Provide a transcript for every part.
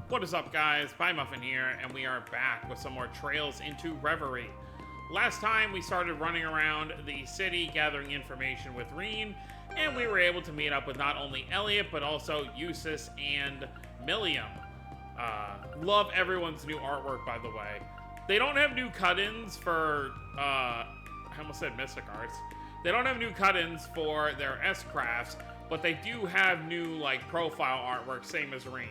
What is up, guys? Pie Muffin here, and we are back with some more Trails into Reverie. Last time, we started running around the city, gathering information with Reen, and we were able to meet up with not only Elliot, but also Eustace and Milliam. Love everyone's new artwork, by the way. They don't have new cut-ins for, I almost said Mystic Arts. They don't have new cut-ins for their S-Crafts, but they do have new, like, profile artwork, same as Reen.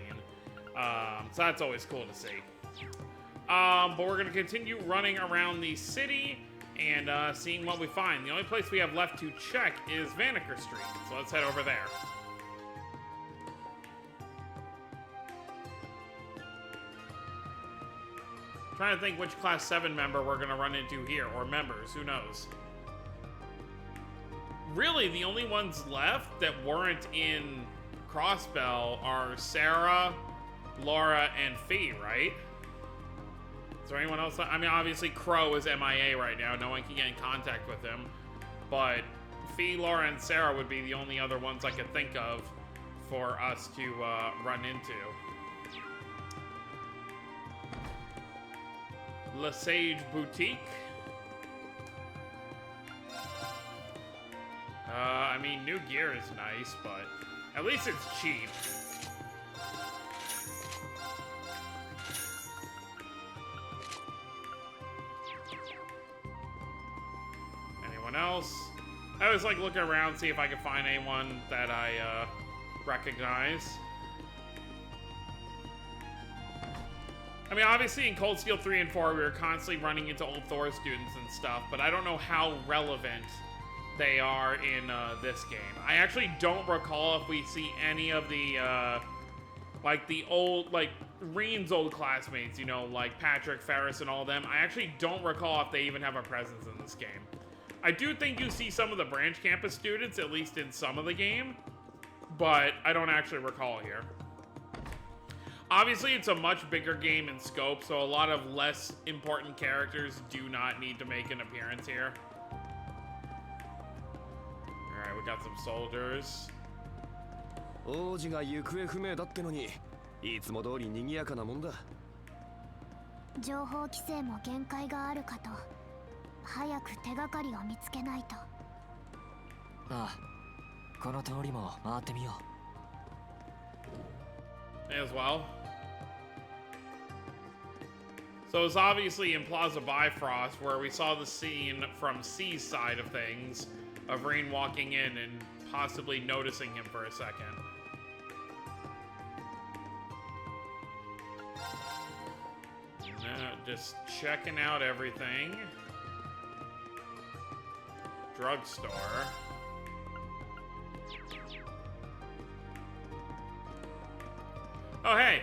So that's always cool to see. But we're going to continue running around the city and seeing what we find. The only place we have left to check is Vanaker Street, so let's head over there. Trying to think which Class 7 member we're going to run into here, or members, who knows. Really, the only ones left that weren't in Crossbell are Sarah, Laura, and Fee, right? Is there anyone else? I mean, obviously Crow is MIA right now. No one can get in contact with him. But Fee, Laura, and Sarah would be the only other ones I could think of for us to run into. Le Sage Boutique. I mean, new gear is nice, but at least it's cheap. Anyone else? I always like looking around, see if I can find anyone that I recognize. I mean, obviously in Cold Steel 3 and 4, we were constantly running into Old Thor students and stuff, but I don't know how relevant they are in this game. I actually don't recall if we see any of the, like, the old, like, Reen's old classmates, you know, like Patrick, Ferris, and all them. I actually don't recall if they even have a presence in this game. I do think you see some of the branch campus students, at least in some of the game, but I don't actually recall here. Obviously, it's a much bigger game in scope, so a lot of less important characters do not need to make an appearance here. Alright, we got some soldiers. 王子が行方不明だってのに、いつも通り賑やかなもんだ。情報規制も限界があるかと。早く手がかりを見つけないと。ああ、この通りも回ってみよう。As well. So it's obviously in Plaza Bifrost where we saw the scene from C's side of things, of Reen walking in and possibly noticing him for a second. Just checking out everything. Drugstore. Oh, hey!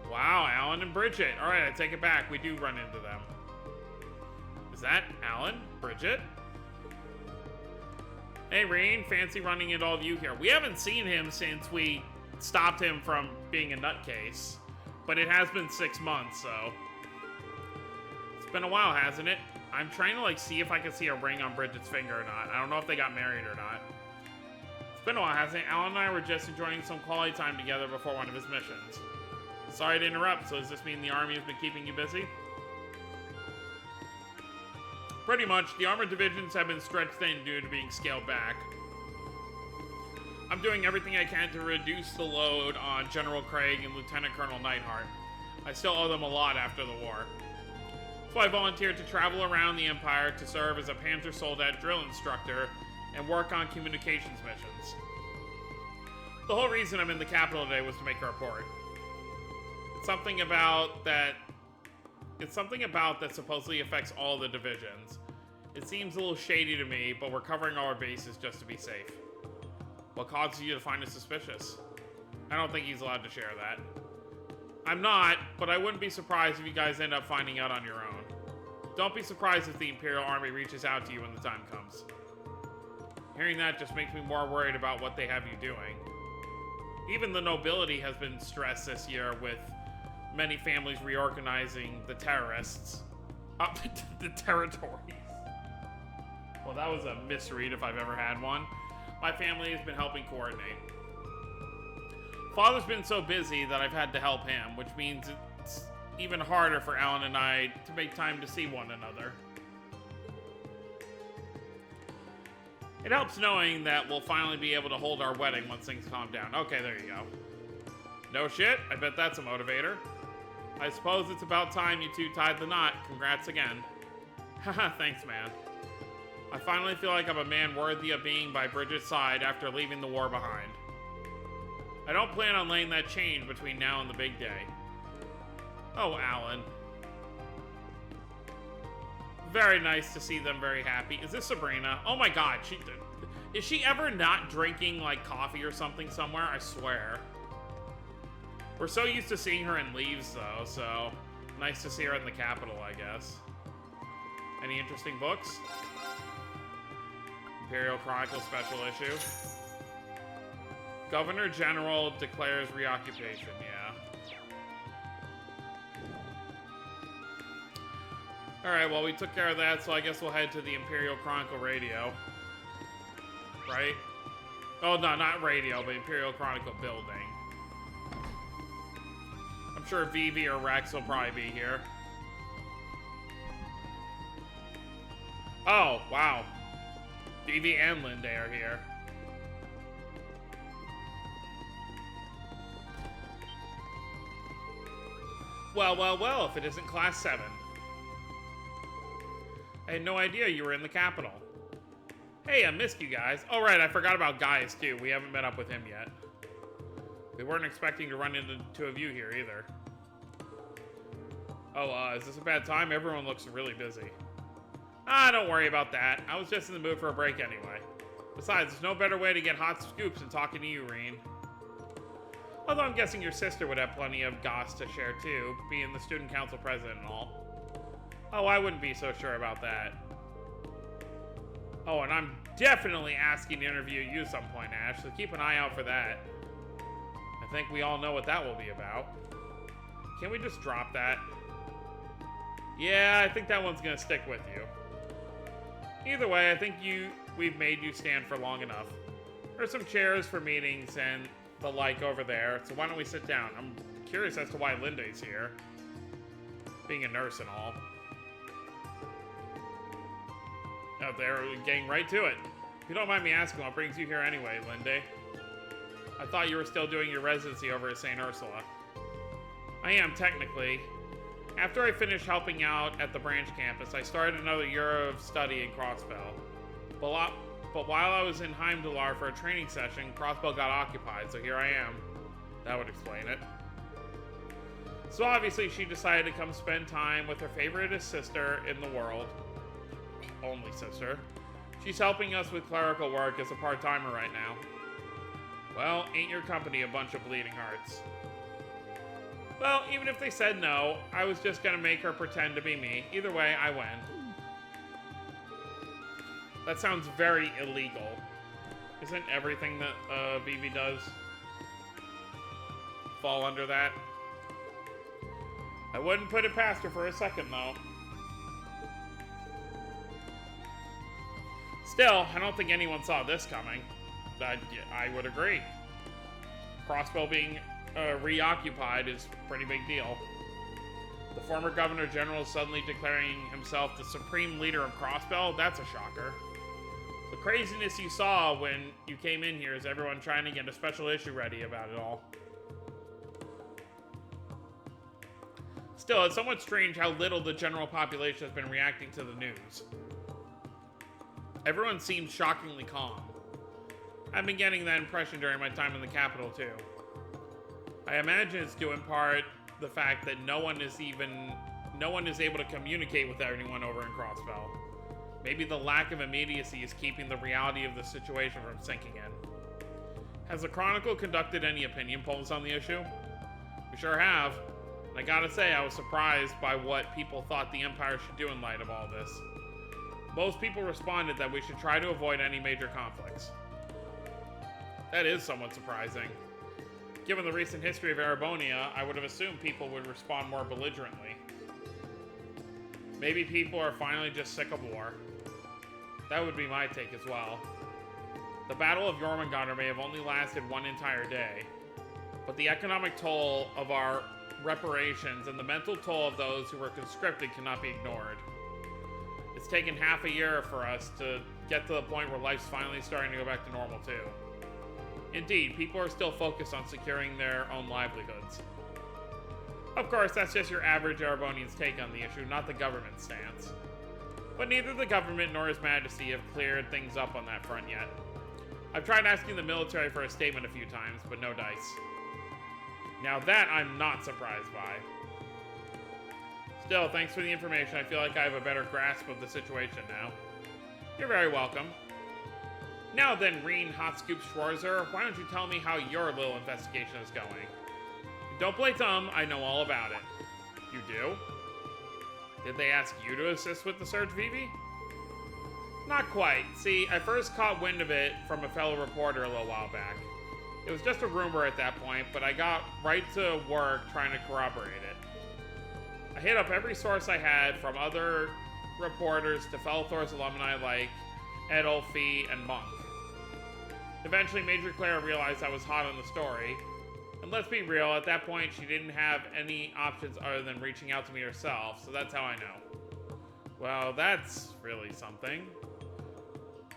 Wow, Alan and Bridget. Alright, I take it back. We do run into them. Is that Alan? Bridget? Hey, Reen. Fancy running into all of you here. We haven't seen him since we stopped him from being a nutcase. But it has been 6 months, so... It's been a while, hasn't it? I'm trying to, like, see if I can see a ring on Bridget's finger or not. I don't know if they got married or not. It's been a while, hasn't it? Alan and I were just enjoying some quality time together before one of his missions. Sorry to interrupt, so does this mean the army has been keeping you busy? Pretty much. The armored divisions have been stretched thin due to being scaled back. I'm doing everything I can to reduce the load on General Craig and Lieutenant Colonel Neidhart. I still owe them a lot after the war. So I volunteered to travel around the Empire to serve as a Panzer Soldat drill instructor and work on communications missions. The whole reason I'm in the capital today was to make a report. It's something about that supposedly affects all the divisions. It seems a little shady to me, but we're covering all our bases just to be safe. What causes you to find it suspicious? I don't think he's allowed to share that. I'm not, but I wouldn't be surprised if you guys end up finding out on your own. Don't be surprised if the Imperial Army reaches out to you when the time comes. Hearing that just makes me more worried about what they have you doing. Even the nobility has been stressed this year with many families reorganizing the terrorists. The territories. Well, that was a misread if I've ever had one. My family has been helping coordinate. Father's been so busy that I've had to help him, which means it's even harder for Alan and I to make time to see one another. It helps knowing that we'll finally be able to hold our wedding once things calm down. Okay, there you go. No shit, I bet that's a motivator. I suppose it's about time you two tied the knot. Congrats again. Haha, thanks, man. I finally feel like I'm a man worthy of being by Bridget's side after leaving the war behind. I don't plan on letting that change between now and the big day. Oh, Alan. Very nice to see them very happy. Is this Sabrina? Oh my god, is she ever not drinking, like, coffee or something somewhere? I swear. We're so used to seeing her in Leaves, though, so nice to see her in the capital, I guess. Any interesting books? Imperial Chronicle special issue. Governor General declares reoccupation, yeah. Alright, well, we took care of that, so I guess we'll head to the Imperial Chronicle radio. Right? Oh, no, not radio, but Imperial Chronicle building. I'm sure Vivi or Rex will probably be here. Oh, wow. Vivi and Linde are here. Well, well, well, if it isn't Class 7. I had no idea you were in the capital. Hey, I missed you guys. Oh, right, I forgot about Gaius, too. We haven't met up with him yet. We weren't expecting to run into two of you here, either. Oh, is this a bad time? Everyone looks really busy. Ah, don't worry about that. I was just in the mood for a break anyway. Besides, there's no better way to get hot scoops than talking to you, Reen. Although I'm guessing your sister would have plenty of goss to share, too, being the student council president and all. Oh, I wouldn't be so sure about that. Oh, and I'm definitely asking to interview you at some point, Ash, so keep an eye out for that. I think we all know what that will be about. Can we just drop that? Yeah, I think that one's gonna stick with you. Either way, I think we've made you stand for long enough. There's some chairs for meetings and the like over there, so why don't we sit down? I'm curious as to why Linde's here. Being a nurse and all. Out there, getting right to it. If you don't mind me asking, what brings you here anyway, Linde? I thought you were still doing your residency over at St. Ursula. I am, technically. After I finished helping out at the branch campus, I started another year of study in Crossbell. But while I was in Heimdallar for a training session, Crossbell got occupied, so here I am. That would explain it. So obviously she decided to come spend time with her favorite sister in the world. Only sister. She's helping us with clerical work as a part-timer right now. Well, ain't your company a bunch of bleeding hearts? Well, even if they said no, I was just gonna make her pretend to be me. Either way, I win. That sounds very illegal. Isn't everything that Vivi does fall under that? I wouldn't put it past her for a second, though. Still, I don't think anyone saw this coming. I would agree. Crossbell being reoccupied is a pretty big deal. The former Governor General suddenly declaring himself the supreme leader of Crossbell, that's a shocker. The craziness you saw when you came in here is everyone trying to get a special issue ready about it all. Still, it's somewhat strange how little the general population has been reacting to the news. Everyone seems shockingly calm. I've been getting that impression during my time in the capital, too. I imagine it's due in part the fact that no one is able to communicate with anyone over in Crossbell. Maybe the lack of immediacy is keeping the reality of the situation from sinking in. Has the Chronicle conducted any opinion polls on the issue? We sure have. And I gotta say, I was surprised by what people thought the Empire should do in light of all this. Most people responded that we should try to avoid any major conflicts. That is somewhat surprising. Given the recent history of Erebonia, I would have assumed people would respond more belligerently. Maybe people are finally just sick of war. That would be my take as well. The Battle of Jormungandr may have only lasted one entire day. but the economic toll of our reparations and the mental toll of those who were conscripted cannot be ignored. It's taken half a year for us to get to the point where life's finally starting to go back to normal too. Indeed, people are still focused on securing their own livelihoods. Of course, that's just your average Erebonian's take on the issue, not the government's stance. But neither the government nor His Majesty have cleared things up on that front yet. I've tried asking the military for a statement a few times, but no dice. Now that I'm not surprised by. Still, thanks for the information. I feel like I have a better grasp of the situation now. You're very welcome. Now then, Reen Hotscoop Schwarzer, why don't you tell me how your little investigation is going? Don't play dumb, I know all about it. You do? Did they ask you to assist with the search, Vivi? Not quite. See, I first caught wind of it from a fellow reporter a little while back. It was just a rumor at that point, but I got right to work trying to corroborate it. I hit up every source I had, from other reporters to Felthor's alumni like Edolfi and Monk. Eventually, Major Claire realized I was hot on the story, and let's be real, at that point she didn't have any options other than reaching out to me herself, so that's how I know. Well, that's really something.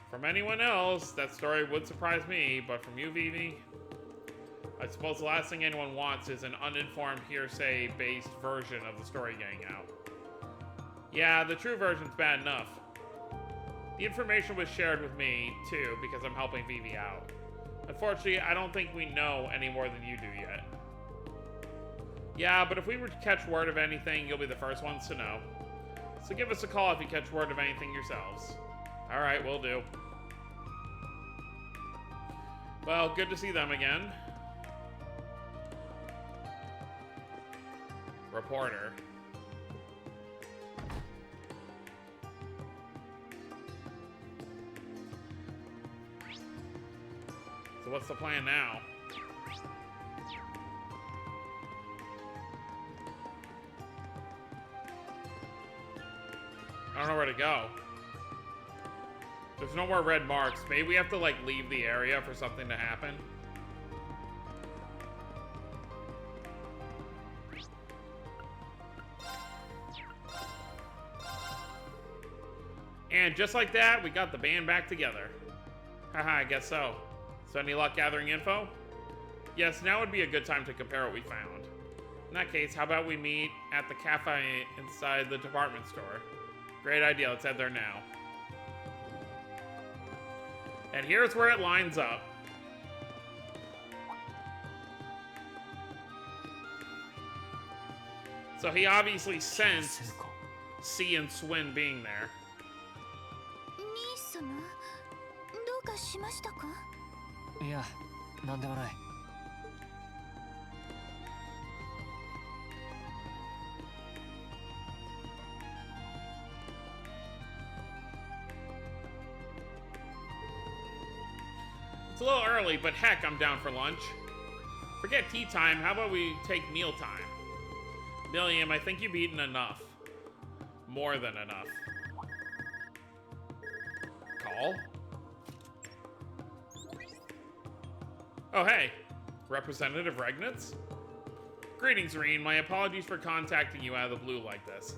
From anyone else, that story would surprise me, but from you, Vivi, I suppose the last thing anyone wants is an uninformed hearsay-based version of the story getting out. Yeah, the true version's bad enough. The information was shared with me, too, because I'm helping Vivi out. Unfortunately, I don't think we know any more than you do yet. Yeah, but if we were to catch word of anything, you'll be the first ones to know. So give us a call if you catch word of anything yourselves. Alright, will do. Well, good to see them again. Reporter. So what's the plan now? I don't know where to go. There's no more red marks. Maybe we have to, like, leave the area for something to happen. And just like that, we got the band back together. Haha, I guess so. So any luck gathering info? Yes, now would be a good time to compare what we found. In that case, how about we meet at the cafe inside the department store? Great idea, let's head there now. And here's where it lines up. So he obviously sensed C and Swin being there. 兄様、どうかしましたか? いや、なんでもない。It's a little early, but heck, I'm down for lunch. Forget tea time, how about we take meal time? Milliam, I think you've eaten enough. More than enough. Call? Oh, hey. Representative Regnitz? Greetings, Reen. My apologies for contacting you out of the blue like this.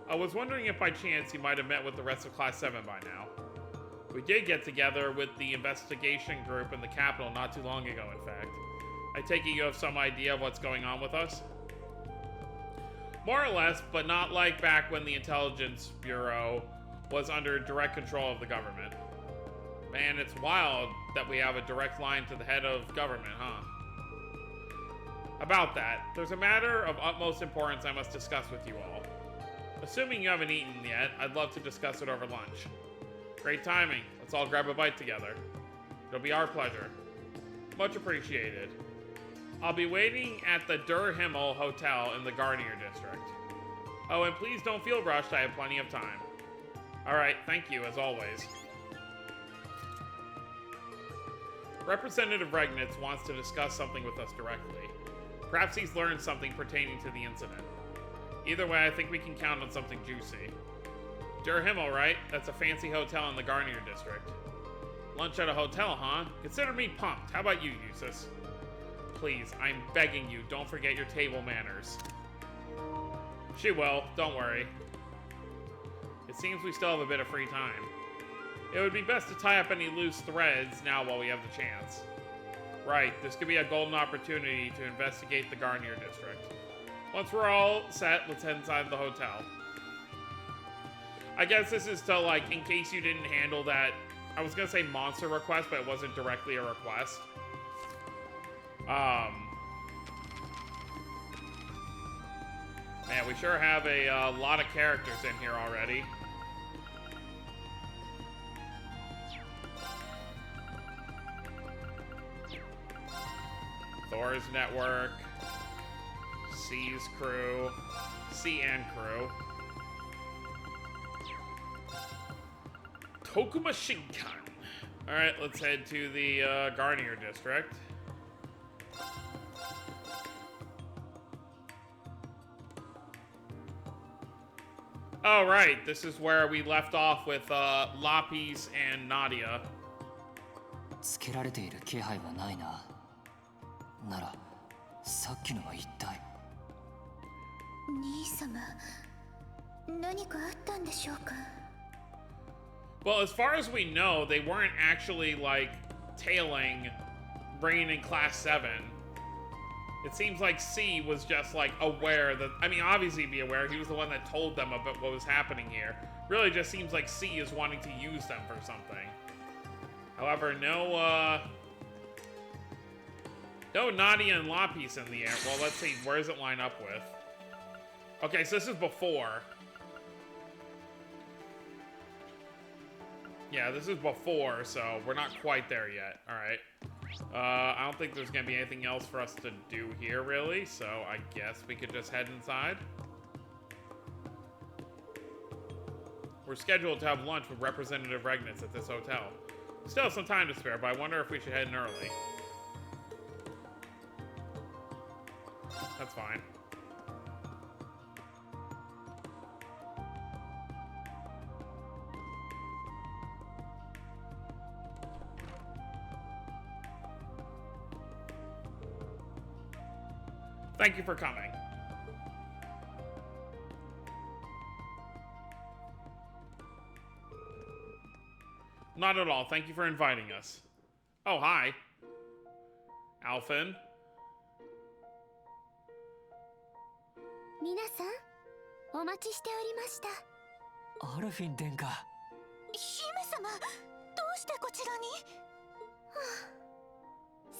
I was wondering if by chance you might have met with the rest of Class 7 by now. We did get together with the investigation group in the capital not too long ago, in fact. I take it you have some idea of what's going on with us? More or less, but not like back when the Intelligence Bureau was under direct control of the government. Man, it's wild that we have a direct line to the head of government, huh? About that, there's a matter of utmost importance I must discuss with you all. Assuming you haven't eaten yet, I'd love to discuss it over lunch. Great timing. Let's all grab a bite together. It'll be our pleasure. Much appreciated. I'll be waiting at the Der Himmel Hotel in the Garnier District. Oh, and please don't feel rushed. I have plenty of time. Alright, thank you, as always. Representative Regnitz wants to discuss something with us directly. Perhaps he's learned something pertaining to the incident. Either way, I think we can count on something juicy. Der Himmel, right? That's a fancy hotel in the Garnier District. Lunch at a hotel, huh? Consider me pumped. How about you, Eustace? please, I'm begging you, don't forget your table manners. She will, don't worry. It seems we still have a bit of free time. It would be best to tie up any loose threads now while we have the chance. Right, this could be a golden opportunity to investigate the Garnier district. Once we're all set, let's head inside the hotel. I guess this is to, like, in case you didn't handle that, I was gonna say monster request, but it wasn't directly a request. Man, we sure have a lot of characters in here already. Thor's network, C's crew, C and crew. Tokuma Shinkan. Alright, let's head to the Garnier district. Oh, right. This is where we left off with Lapis and Nadia. つけられている気配はないな。なら、さっきのは一体。兄様、何かあったんでしょうか? Well, as far as we know, they weren't actually, like, tailing Rain in Class 7. It seems like C was just, like, aware that... I mean, obviously be aware. He was the one that told them about what was happening here. Really just seems like C is wanting to use them for something. However, no Nadia and Lapis in the air. Well, let's see. Where does it line up with? Okay, so this is before. Yeah, this is before, so we're not quite there yet. Alright. I don't think there's gonna be anything else for us to do here, really, so I guess we could just head inside. We're scheduled to have lunch with Representative Regnitz at this hotel. Still have some time to spare, but I wonder if we should head in early. That's fine. Thank you for coming. Not at all. Thank you for inviting us. Oh, hi. Alphen. 皆さん、お待ちしておりました。アルフィン殿下。姫様、どうしてこちらに？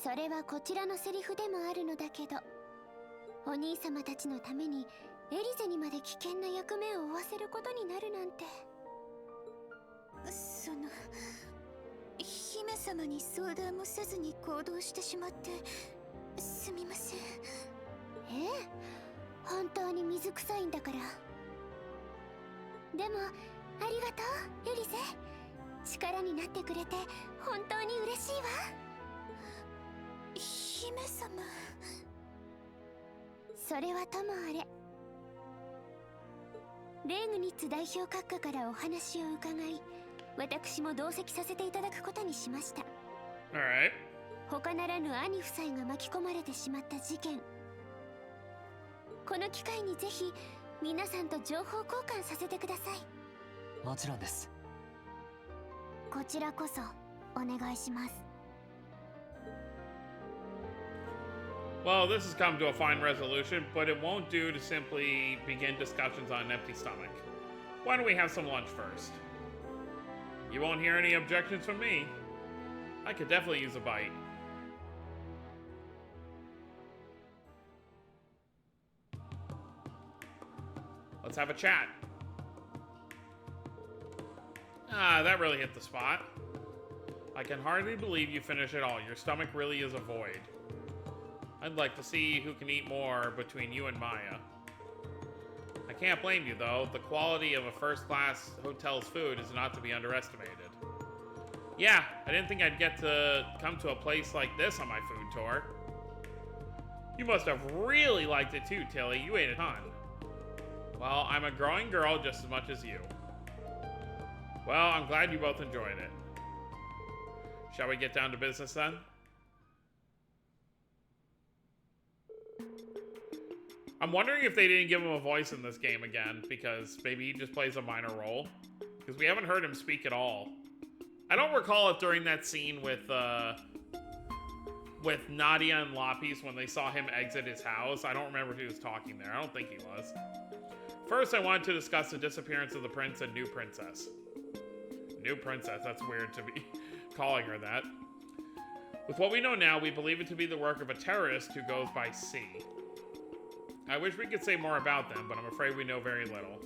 それはこちらのセリフでもあるのだけど、お兄様たちのためにエリゼにまで危険な役目を負わせることになるなんて。姫様に相談もせずに行動してしまってすみません。本当に水臭いんだから。でもありがとう、エリゼ。力になってくれて本当に嬉しいわ。姫様。それはともあれ、レーグニッツ代表閣下からお話を伺い、私も同席させていただくことにしました。Alright. 他ならぬ兄夫妻が巻き込まれてしまった事件。この機会にぜひ皆さんと情報交換させてください。もちろんです。こちらこそお願いします。Well, this has come to a fine resolution, but it won't do to simply begin discussions on an empty stomach. Why don't we have some lunch first? You won't hear any objections from me. I could definitely use a bite. Let's have a chat. Ah, that really hit the spot. I can hardly believe you finished it all. Your stomach really is a void. I'd like to see who can eat more between you and Maya. I can't blame you, though. The quality of a first-class hotel's food is not to be underestimated. Yeah, I didn't think I'd get to come to a place like this on my food tour. You must have really liked it too, Tilly. You ate a ton. Well, I'm a growing girl just as much as you. Well, I'm glad you both enjoyed it. Shall we get down to business then? I'm wondering if they didn't give him a voice in this game again, because maybe he just plays a minor role. Because we haven't heard him speak at all. I don't recall it during that scene with Nadia and Lapis when they saw him exit his house. I don't remember if he was talking there. I don't think he was. First, I wanted to discuss the disappearance of the prince and new princess. New princess, that's weird to be calling her that. With what we know now, we believe it to be the work of a terrorist who goes by C. I wish we could say more about them, but I'm afraid we know very little.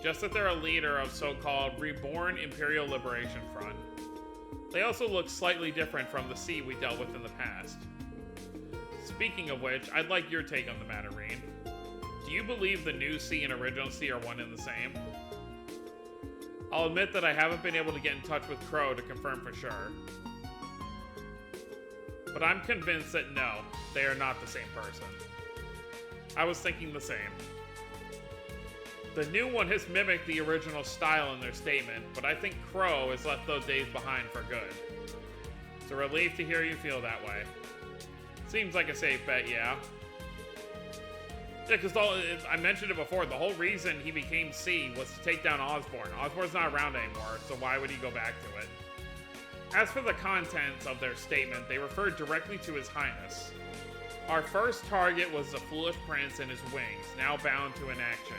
Just that they're a leader of so-called Reborn Imperial Liberation Front. They also look slightly different from the C we dealt with in the past. Speaking of which, I'd like your take on the matter, Reen. Do you believe the new C and original C are one and the same? I'll admit that I haven't been able to get in touch with Crow to confirm for sure. But I'm convinced that no, they are not the same person. I was thinking the same. The new one has mimicked the original style in their statement, but I think Crow has left those days behind for good. It's a relief to hear you feel that way. Seems like a safe bet, yeah. Yeah, because I mentioned it before, the whole reason he became C was to take down Osborn. Osborn's not around anymore, so why would he go back to it? As for the contents of their statement, they referred directly to His Highness. Our first target was the foolish prince and his wings, now bound to inaction.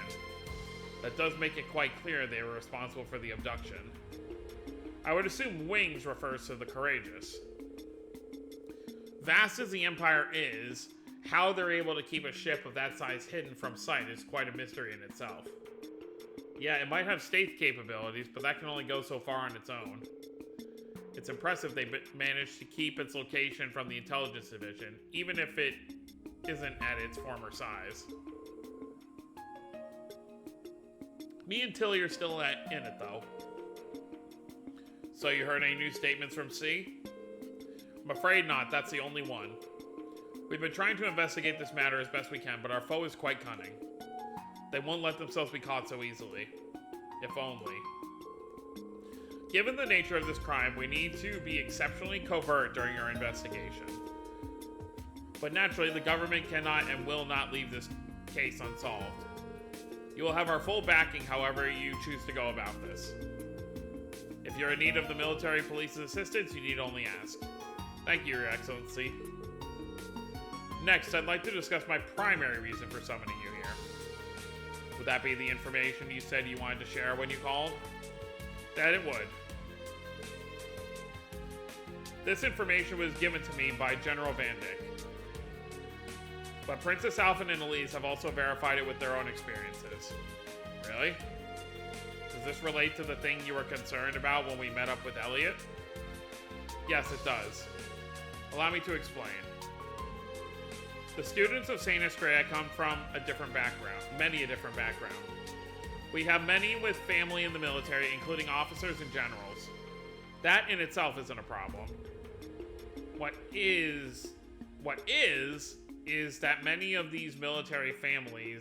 That does make it quite clear they were responsible for the abduction. I would assume wings refers to the courageous. Vast as the Empire is, how they're able to keep a ship of that size hidden from sight is quite a mystery in itself. Yeah, it might have stealth capabilities, but that can only go so far on its own. It's impressive they managed to keep its location from the Intelligence Division, even if it isn't at its former size. Me and Tilly are still in it, though. So you heard any new statements from C? I'm afraid not, that's the only one. We've been trying to investigate this matter as best we can, but our foe is quite cunning. They won't let themselves be caught so easily. If only. Given the nature of this crime, we need to be exceptionally covert during our investigation. But naturally, the government cannot and will not leave this case unsolved. You will have our full backing however you choose to go about this. If you're in need of the military police's assistance, you need only ask. Thank you, Your Excellency. Next, I'd like to discuss my primary reason for summoning you here. Would that be the information you said you wanted to share when you called? That it would. This information was given to me by General Van Dyck. But Princess Alphen and Elise have also verified it with their own experiences. Really? Does this relate to the thing you were concerned about when we met up with Elliot? Yes, it does. Allow me to explain. The students of St. Estrella come from a different background, many a different background. We have many with family in the military, including officers and generals. That in itself isn't a problem. What is that many of these military family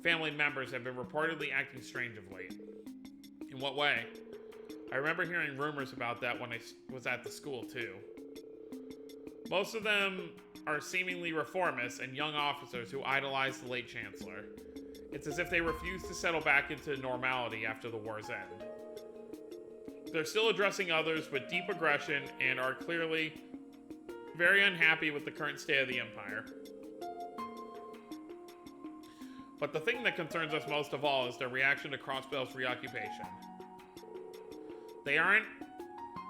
members have been reportedly acting strange of late. In what way? I remember hearing rumors about that when I was at the school too. Most of them are seemingly reformists and young officers who idolize the late Chancellor. It's as if they refuse to settle back into normality after the war's end. They're still addressing others with deep aggression and are clearly very unhappy with the current state of the Empire. But the thing that concerns us most of all is their reaction to Crossbell's reoccupation. They aren't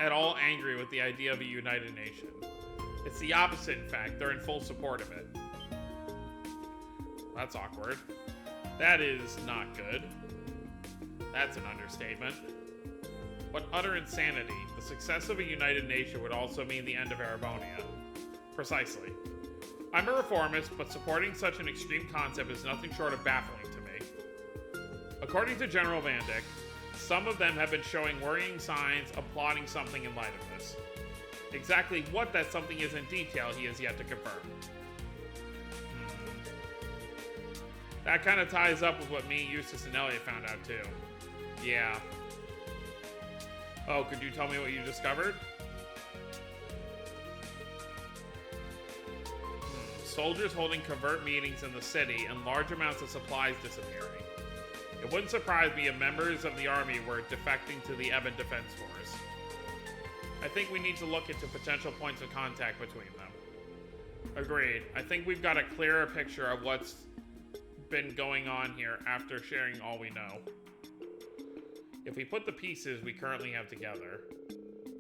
at all angry with the idea of a united nation. It's the opposite, in fact. They're in full support of it. That's awkward. That is not good. That's an understatement. What utter insanity. The success of a united nation would also mean the end of Erebonia. Precisely. I'm a reformist, but supporting such an extreme concept is nothing short of baffling to me. According to General Van Dyck, some of them have been showing worrying signs of plotting something in light of this. Exactly what that something is in detail, he has yet to confirm. That kind of ties up with what me, Eustace, and Elliot found out too. Yeah. Oh, could you tell me what you discovered? soldiers holding covert meetings in the city, and large amounts of supplies disappearing. It wouldn't surprise me if members of the army were defecting to the Eben Defense Force. I think we need to look into potential points of contact between them. Agreed. I think we've got a clearer picture of what's been going on here after sharing all we know. If we put the pieces we currently have together,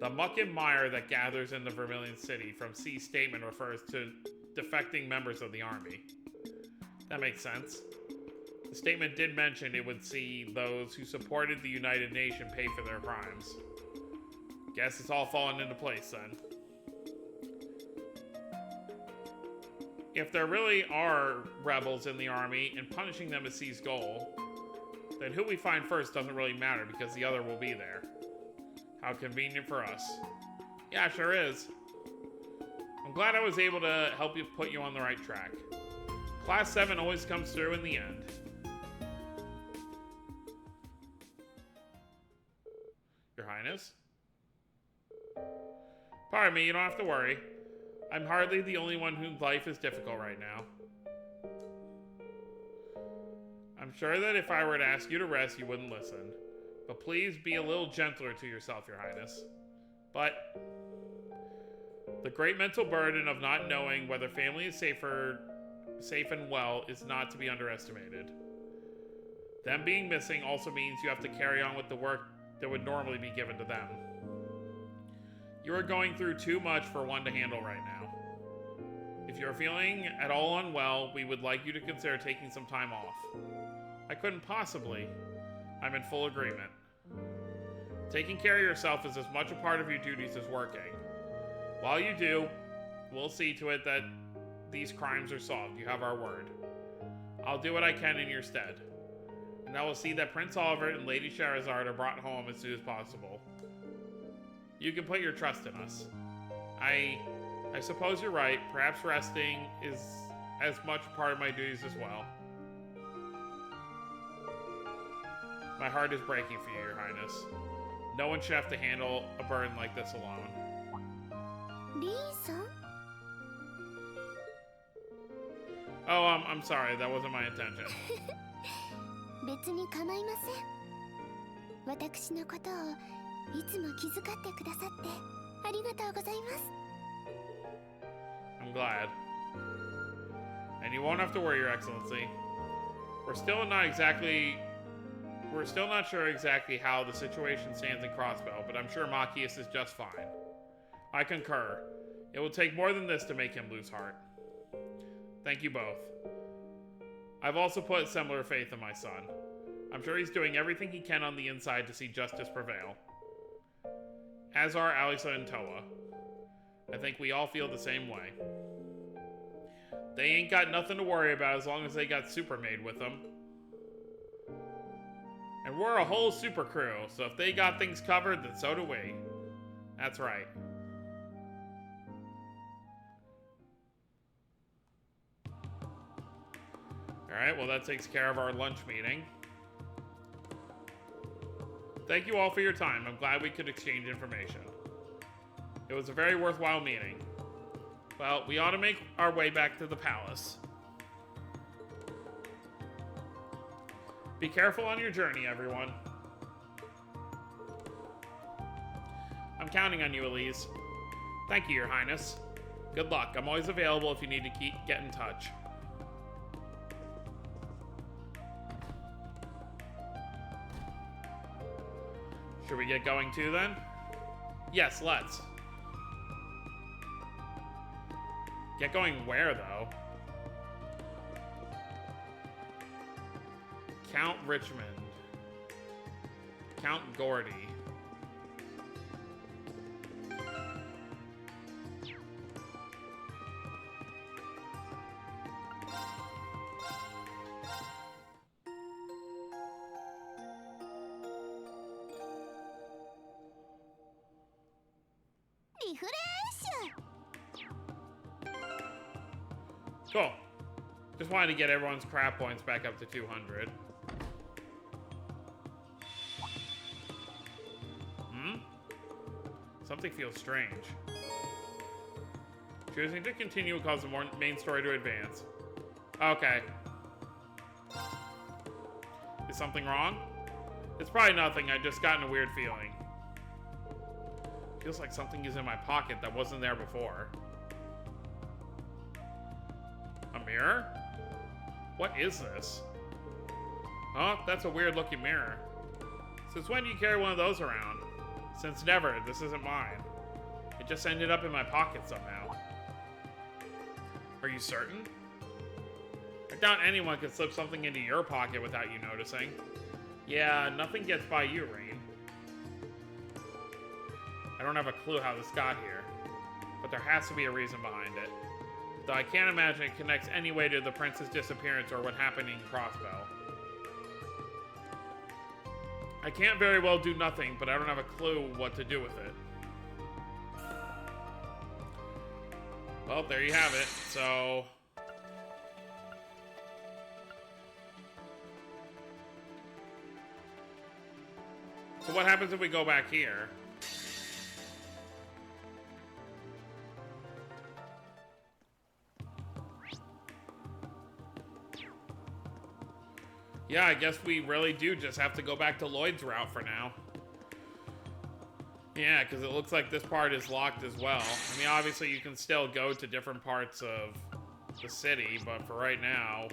the muck and mire that gathers in the Vermilion City from C's statement refers to defecting members of the army. That makes sense. The statement did mention it would see those who supported the United Nations pay for their crimes. Guess it's all fallen into place then. If there really are rebels in the army and punishing them is C's goal, then who we find first doesn't really matter because the other will be there. How convenient for us. Yeah, sure is. I'm glad I was able to help you put you on the right track. Class 7 always comes through in the end. Your Highness? Pardon me, you don't have to worry. I'm hardly the only one whose life is difficult right now. I'm sure that if I were to ask you to rest, you wouldn't listen. But please be a little gentler to yourself, Your Highness. But the great mental burden of not knowing whether family is safe and well is not to be underestimated. Them being missing also means you have to carry on with the work that would normally be given to them. You are going through too much for one to handle right now. If you're feeling at all unwell, we would like you to consider taking some time off. I couldn't possibly. I'm in full agreement. Taking care of yourself is as much a part of your duties as working. While you do, we'll see to it that these crimes are solved. You have our word. I'll do what I can in your stead. And I will see that Prince Oliver and Lady Scheherazade are brought home as soon as possible. You can put your trust in us. I suppose you're right. Perhaps resting is as much a part of my duties as well. My heart is breaking for you, Your Highness. No one should have to handle a burden like this alone. Lee-san? Oh, I'm sorry. That wasn't my intention. 別に構いません。私のことをいつも気遣ってくださってありがとうございます。I'm glad. And you won't have to worry, Your Excellency. We're still not sure exactly how the situation stands in Crossbell, but I'm sure Machias is just fine. I concur. It will take more than this to make him lose heart. Thank you both. I've also put similar faith in my son. I'm sure he's doing everything he can on the inside to see justice prevail. As are Alisa and Toa. I think we all feel the same way. They ain't got nothing to worry about as long as they got Supermaid with them. And we're a whole super crew, so if they got things covered, then so do we. That's right. Alright, well that takes care of our lunch meeting. Thank you all for your time. I'm glad we could exchange information. It was a very worthwhile meeting. Well, we ought to make our way back to the palace. Be careful on your journey, everyone. I'm counting on you, Elise. Thank you, Your Highness. Good luck. I'm always available if you need to get in touch. Should we get going too, then? Yes, let's. Get going where, though? Count Richmond. Count Gordy. Cool. Just wanted to get everyone's crap points back up to 200. Something feels strange. Choosing to continue will cause the main story to advance. Okay. Is something wrong? It's probably nothing. I just gotten a weird feeling. Feels like something is in my pocket that wasn't there before. A mirror? What is this? Oh, that's a weird looking mirror. Since when do you carry one of those around? Since never. This isn't mine. It just ended up in my pocket somehow. Are you certain? I doubt anyone could slip something into your pocket without you noticing. Yeah, nothing gets by you, Rain. I don't have a clue how this got here, but there has to be a reason behind it. Though I can't imagine it connects any way to the prince's disappearance or what happened in Crossbell. I can't very well do nothing, but I don't have a clue what to do with it. Well, there you have it. So what happens if we go back here? Yeah, I guess we really do just have to go back to Lloyd's route for now. Yeah, because it looks like this part is locked as well. I mean, obviously you can still go to different parts of the city, but for right now,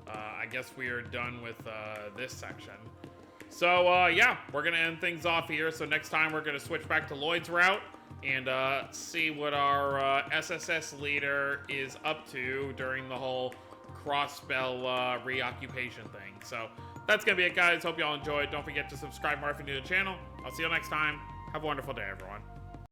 I guess we are done with this section. So, yeah, we're going to end things off here. So next time we're going to switch back to Lloyd's route and see what our SSS leader is up to during the whole Crossbell reoccupation thing. So that's going to be it, guys. Hope you all enjoyed. Don't forget to subscribe more if you're new to the channel. I'll see you next time. Have a wonderful day, everyone.